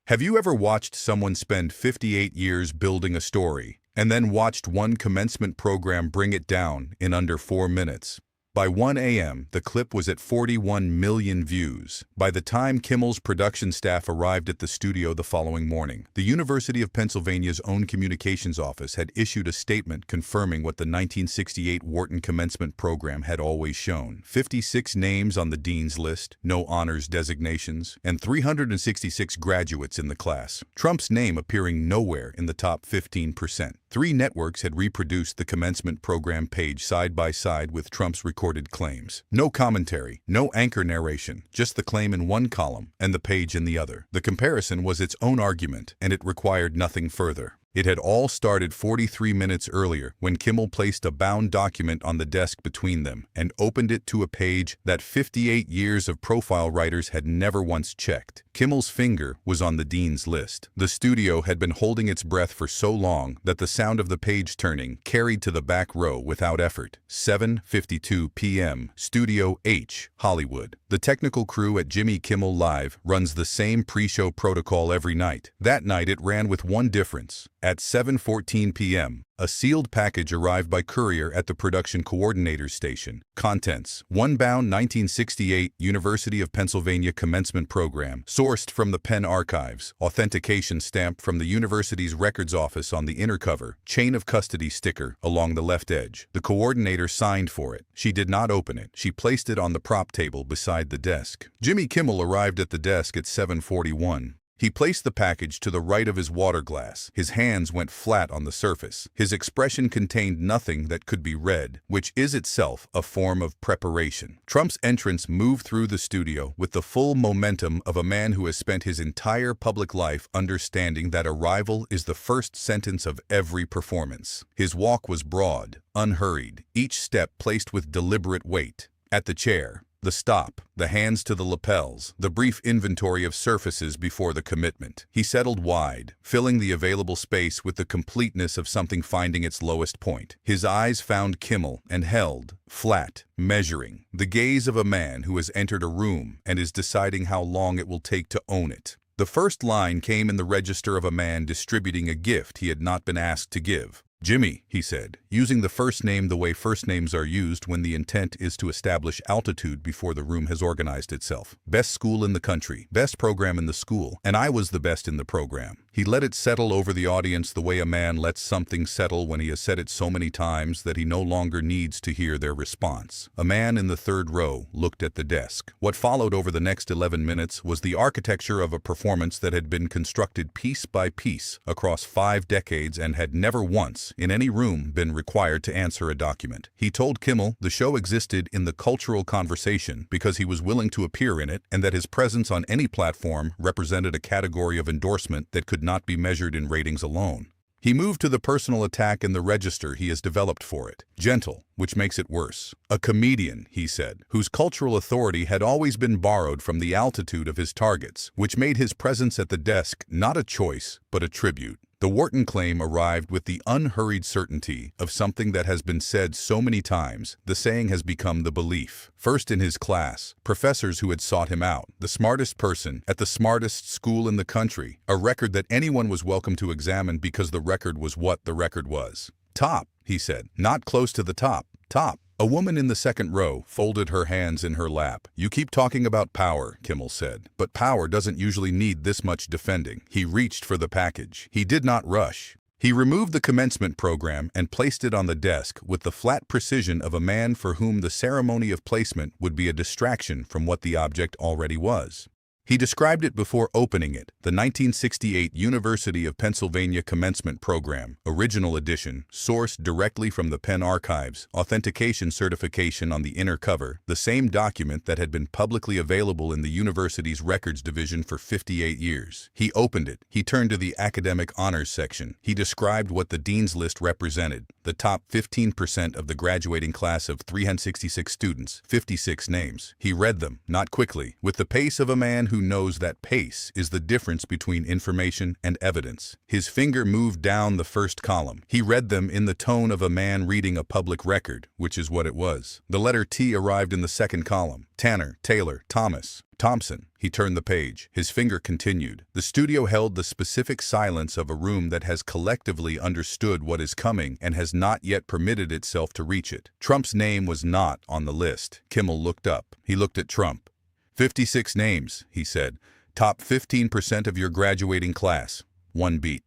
Have you ever watched someone spend 58 years building a story, and then watched one commencement program bring it down in under 4 minutes? By 1 a.m., the clip was at 41 million views. By the time Kimmel's production staff arrived at the studio the following morning, the University of Pennsylvania's own communications office had issued a statement confirming what the 1968 Wharton commencement program had always shown. 56 names on the dean's list, no honors designations, and 366 graduates in the class. Trump's name appearing nowhere in the top 15%. 3 networks had reproduced the commencement program page side by side with Trump's recorded claims. No commentary, no anchor narration, just the claim in one column and the page in the other. The comparison was its own argument, and it required nothing further. It had all started 43 minutes earlier when Kimmel placed a bound document on the desk between them and opened it to a page that 58 years of profile writers had never once checked. Kimmel's finger was on the dean's list. The studio had been holding its breath for so long that the sound of the page turning carried to the back row without effort. 7:52 p.m. Studio H, Hollywood. The technical crew at Jimmy Kimmel Live runs the same pre-show protocol every night. That night it ran with one difference. At 7:14 p.m., a sealed package arrived by courier at the production coordinator's station. Contents: one bound 1968 University of Pennsylvania commencement program, sourced from the Penn archives. Authentication stamp from the university's records office on the inner cover. Chain of custody sticker along the left edge. The coordinator signed for it. She did not open it. She placed it on the prop table beside the desk. Jimmy Kimmel arrived at the desk at 7:41. He placed the package to the right of his water glass. His hands went flat on the surface. His expression contained nothing that could be read, which is itself a form of preparation. Trump's entrance moved through the studio with the full momentum of a man who has spent his entire public life understanding that arrival is the first sentence of every performance. His walk was broad, unhurried, each step placed with deliberate weight. At the chair, the stop, the hands to the lapels, the brief inventory of surfaces before the commitment. He settled wide, filling the available space with the completeness of something finding its lowest point. His eyes found Kimmel and held, flat, measuring, the gaze of a man who has entered a room and is deciding how long it will take to own it. The first line came in the register of a man distributing a gift he had not been asked to give. "Jimmy," he said, using the first name the way first names are used when the intent is to establish altitude before the room has organized itself. "Best school in the country, best program in the school, and I was the best in the program." He let it settle over the audience the way a man lets something settle when he has said it so many times that he no longer needs to hear their response. A man in the third row looked at the desk. What followed over the next 11 minutes was the architecture of a performance that had been constructed piece by piece across 5 decades and had never once, in any room, been required to answer a document. He told Kimmel the show existed in the cultural conversation because he was willing to appear in it, and that his presence on any platform represented a category of endorsement that could not be measured in ratings alone. He moved to the personal attack in the register he has developed for it. Gentle, which makes it worse. A comedian, he said, whose cultural authority had always been borrowed from the altitude of his targets, which made his presence at the desk not a choice, but a tribute. The Wharton claim arrived with the unhurried certainty of something that has been said so many times. The saying has become the belief. First in his class, professors who had sought him out, the smartest person at the smartest school in the country, a record that anyone was welcome to examine because the record was what the record was. "Top," he said, "not close to the top, top." A woman in the second row folded her hands in her lap. "You keep talking about power," Kimmel said, "but power doesn't usually need this much defending." He reached for the package. He did not rush. He removed the commencement program and placed it on the desk with the flat precision of a man for whom the ceremony of placement would be a distraction from what the object already was. He described it before opening it: the 1968 University of Pennsylvania Commencement Program, original edition, sourced directly from the Penn archives, authentication certification on the inner cover, the same document that had been publicly available in the university's records division for 58 years. He opened it. He turned to the academic honors section. He described what the dean's list represented: the top 15% of the graduating class of 366 students, 56 names. He read them, not quickly, with the pace of a man who who knows that pace is the difference between information and evidence. His finger moved down the first column. He read them in the tone of a man reading a public record, which is what it was. The letter T arrived in the second column. Tanner, Taylor, Thomas, Thompson. He turned the page. His finger continued. The studio held the specific silence of a room that has collectively understood what is coming and has not yet permitted itself to reach it. Trump's name was not on the list. Kimmel looked up. He looked at Trump. 56 names, he said. Top 15% of your graduating class. One beat.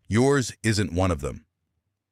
Yours isn't one of them.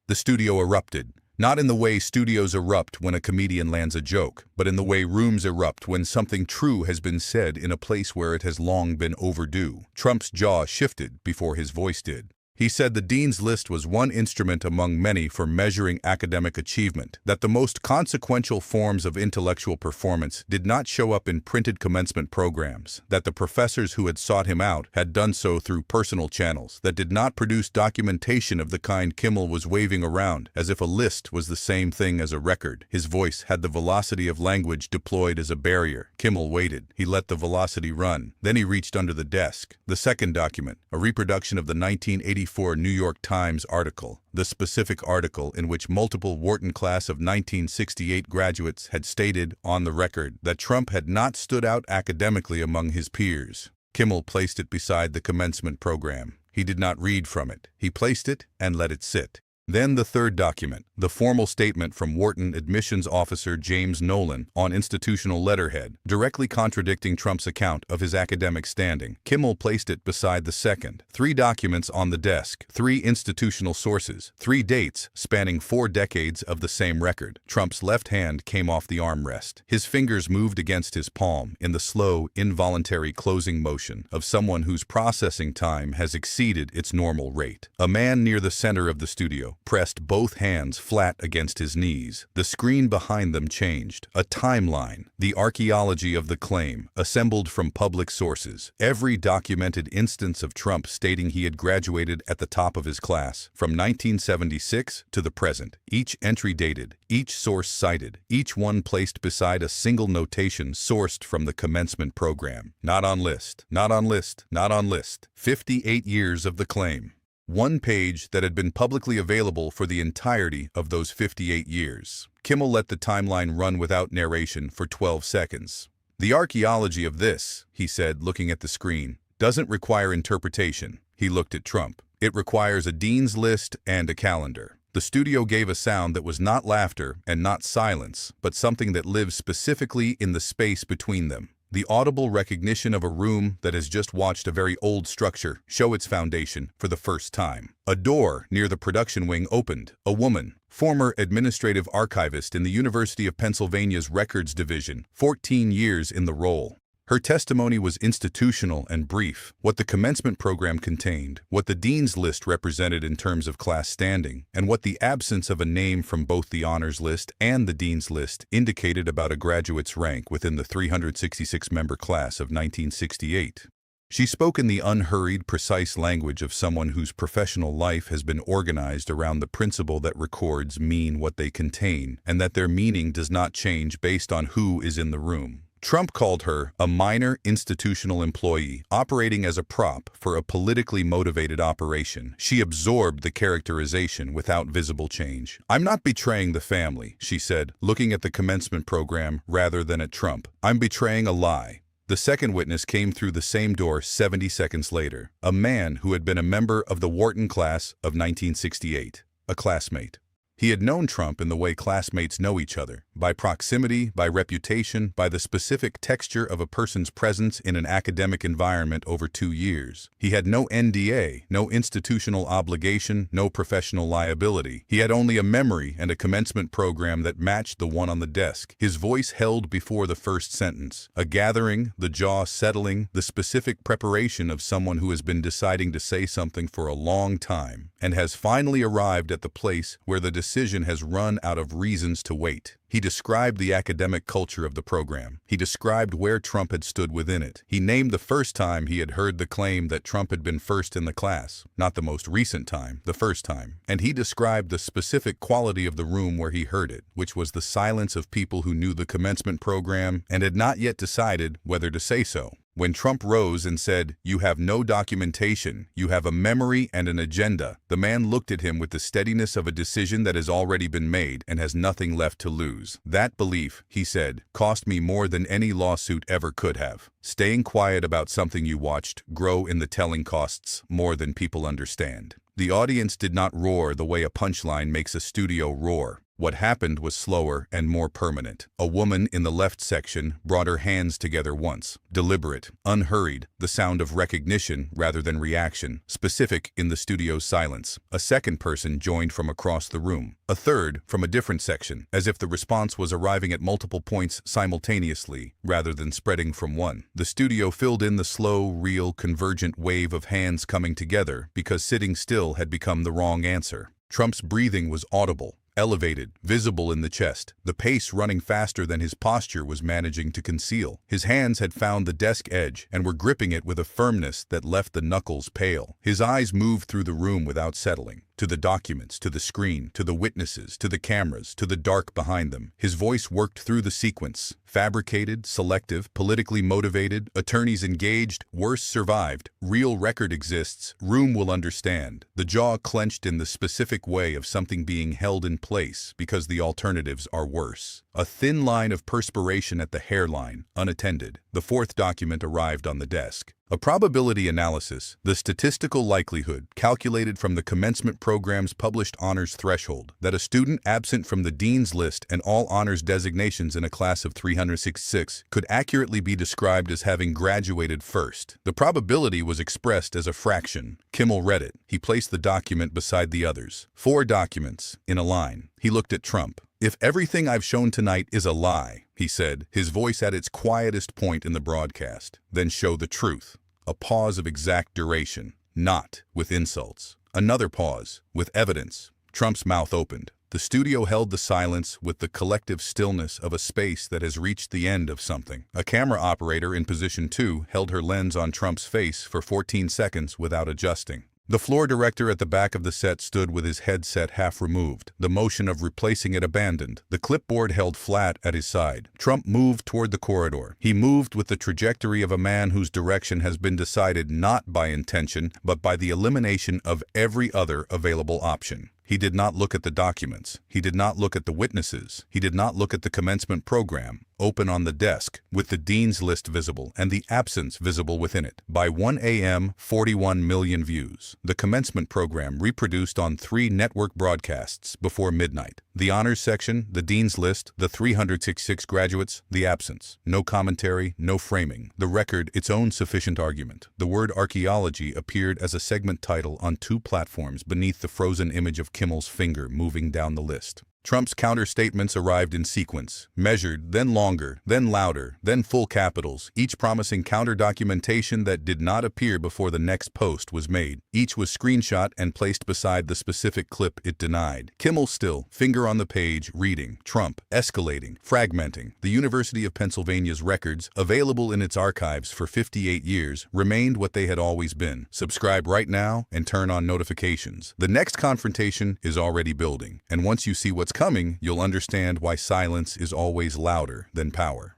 The studio erupted. Not in the way studios erupt when a comedian lands a joke, but in the way rooms erupt when something true has been said in a place where it has long been overdue. Trump's jaw shifted before his voice did. He said the dean's list was one instrument among many for measuring academic achievement, that the most consequential forms of intellectual performance did not show up in printed commencement programs, that the professors who had sought him out had done so through personal channels, that did not produce documentation of the kind Kimmel was waving around, as if a list was the same thing as a record. His voice had the velocity of language deployed as a barrier. Kimmel waited. He let the velocity run. Then he reached under the desk. The second document, a reproduction of the 1984 New York Times article, the specific article in which multiple Wharton class of 1968 graduates had stated on the record that Trump had not stood out academically among his peers. Kimmel placed it beside the commencement program. He did not read from it. He placed it and let it sit. Then the third document, the formal statement from Wharton admissions officer James Nolan on institutional letterhead, directly contradicting Trump's account of his academic standing. Kimmel placed it beside the second. 3 documents on the desk, 3 institutional sources, 3 dates spanning 4 decades of the same record. Trump's left hand came off the armrest. His fingers moved against his palm in the slow, involuntary closing motion of someone whose processing time has exceeded its normal rate. A man near the center of the studio pressed both hands flat against his knees. The screen behind them changed. A timeline, the archaeology of the claim, assembled from public sources. Every documented instance of Trump stating he had graduated at the top of his class, from 1976 to the present. Each entry dated, each source cited, each one placed beside a single notation sourced from the commencement program. Not on list, not on list, not on list. 58 years of the claim. One page that had been publicly available for the entirety of those 58 years. Kimmel let the timeline run without narration for 12 seconds. The archaeology of this, he said, looking at the screen, doesn't require interpretation. He looked at Trump. It requires a dean's list and a calendar. The studio gave a sound that was not laughter and not silence, but something that lives specifically in the space between them. The audible recognition of a room that has just watched a very old structure show its foundation for the first time. A door near the production wing opened. A woman, former administrative archivist in the University of Pennsylvania's Records Division, 14 years in the role. Her testimony was institutional and brief, what the commencement program contained, what the dean's list represented in terms of class standing, and what the absence of a name from both the honors list and the dean's list indicated about a graduate's rank within the 366-member class of 1968. She spoke in the unhurried, precise language of someone whose professional life has been organized around the principle that records mean what they contain, and that their meaning does not change based on who is in the room. Trump called her a minor institutional employee operating as a prop for a politically motivated operation. She absorbed the characterization without visible change. "I'm not betraying the family," she said, looking at the commencement program rather than at Trump. "I'm betraying a lie." The second witness came through the same door 70 seconds later, a man who had been a member of the Wharton class of 1968, a classmate. He had known Trump in the way classmates know each other, by proximity, by reputation, by the specific texture of a person's presence in an academic environment over 2 years. He had no NDA, no institutional obligation, no professional liability. He had only a memory and a commencement program that matched the one on the desk. His voice held before the first sentence, a gathering, the jaw settling, the specific preparation of someone who has been deciding to say something for a long time, and has finally arrived at the place where the decision has run out of reasons to wait. He described the academic culture of the program. He described where Trump had stood within it. He named the first time he had heard the claim that Trump had been first in the class, not the most recent time, the first time. And he described the specific quality of the room where he heard it, which was the silence of people who knew the commencement program and had not yet decided whether to say so. When Trump rose and said, "You have no documentation, you have a memory and an agenda," the man looked at him with the steadiness of a decision that has already been made and has nothing left to lose. "That belief," he said, "cost me more than any lawsuit ever could have." Staying quiet about something you watched grow in the telling costs more than people understand. The audience did not roar the way a punchline makes a studio roar. What happened was slower and more permanent. A woman in the left section brought her hands together once. Deliberate, unhurried, the sound of recognition rather than reaction, specific in the studio's silence. A second person joined from across the room. A third from a different section, as if the response was arriving at multiple points simultaneously rather than spreading from one. The studio filled in the slow, real, convergent wave of hands coming together because sitting still had become the wrong answer. Trump's breathing was audible, elevated, visible in the chest, the pace running faster than his posture was managing to conceal. His hands had found the desk edge and were gripping it with a firmness that left the knuckles pale. His eyes moved through the room without settling. To the documents, to the screen, to the witnesses, to the cameras, to the dark behind them. His voice worked through the sequence. Fabricated, selective, politically motivated, attorneys engaged, worse survived, real record exists, room will understand. The jaw clenched in the specific way of something being held in place because the alternatives are worse. A thin line of perspiration at the hairline, unattended. The fourth document arrived on the desk. A probability analysis, the statistical likelihood, calculated from the commencement program's published honors threshold, that a student absent from the dean's list and all honors designations in a class of 366 could accurately be described as having graduated first. The probability was expressed as a fraction. Kimmel read it. He placed the document beside the others. 4 documents, in a line. He looked at Trump. "If everything I've shown tonight is a lie," he said, his voice at its quietest point in the broadcast, "then show the truth." A pause of exact duration, not with insults. Another pause, with evidence. Trump's mouth opened. The studio held the silence with the collective stillness of a space that has reached the end of something. A camera operator in position 2 held her lens on Trump's face for 14 seconds without adjusting. The floor director at the back of the set stood with his headset half removed, the motion of replacing it abandoned, the clipboard held flat at his side. Trump moved toward the corridor. He moved with the trajectory of a man whose direction has been decided not by intention, but by the elimination of every other available option. He did not look at the documents. He did not look at the witnesses. He did not look at the commencement program, open on the desk, with the dean's list visible and the absence visible within it. By 1 a.m., 41 million views. The commencement program reproduced on 3 network broadcasts before midnight. The honors section, the dean's list, the 366 graduates, the absence. No commentary, no framing. The record, its own sufficient argument. The word archaeology appeared as a segment title on 2 platforms beneath the frozen image of Kimmel's finger moving down the list. Trump's counter-statements arrived in sequence, measured, then longer, then louder, then full capitals, each promising counter-documentation that did not appear before the next post was made. Each was screenshot and placed beside the specific clip it denied. Kimmel still, finger on the page, reading. Trump, escalating, fragmenting. The University of Pennsylvania's records, available in its archives for 58 years, remained what they had always been. Subscribe right now and turn on notifications. The next confrontation is already building, and once you see what's coming, you'll understand why silence is always louder than power.